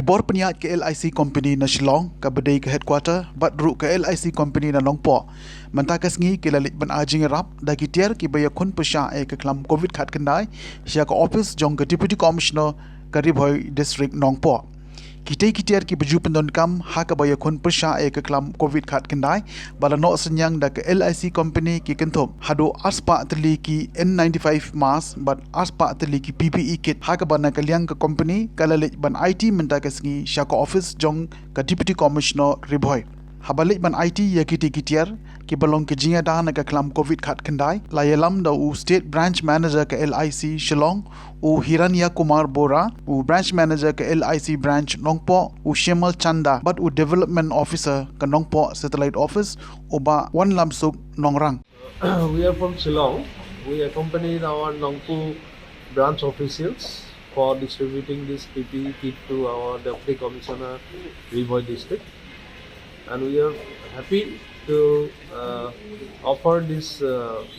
Kibor peniat ke LIC Company na Shillong ka bedai ke headquarter bat ru ke LIC Company na Nongpo mentakas ngi ke lalit ban ajing rap da kitiar ki baya kun pesha ke kelam covid khat kendai sia ka office jong ke deputy commissioner ka bhoi district Nongpo kitiar ki baju pendon kam ha ka baya kun pesha ke kelam covid khat kendai bala no senyang da ke LIC Company ki kenthop hado aspa teli ki N-95 mask bat aspa teli ki PPE kit ha ka bana kaliang ka company kalalit ban IT mentakas ngi sia ka office jong ka deputy commissioner bhoi habalik ban IT ya kitiar ki balong ke jinga da na ka kelam covid khat kendai la yalam da u state branch manager ka LIC Shillong u Hiranya Kumar Bora u branch manager ka LIC branch Nongpo u Shemal Chanda but u development officer ka Nongpo satellite office u ba Wan Lamsuk Nongrang. We are from Shillong. We accompanied our Nongpo branch officials for distributing this PPE kit to our deputy commissioner Bhoi district, and we are happy to offer this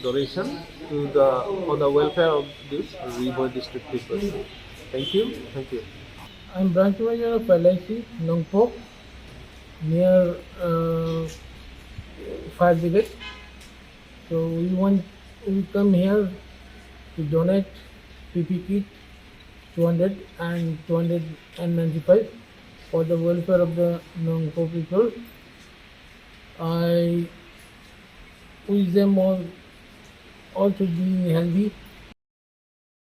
donation to for the welfare of this Bhoi district people. Thank you. Thank you. I'm branch manager of LIC Nongpo near fire brigade. So we come here to donate PP kit 200 and 295 for the welfare of the Nongpo people. I wish them all to be healthy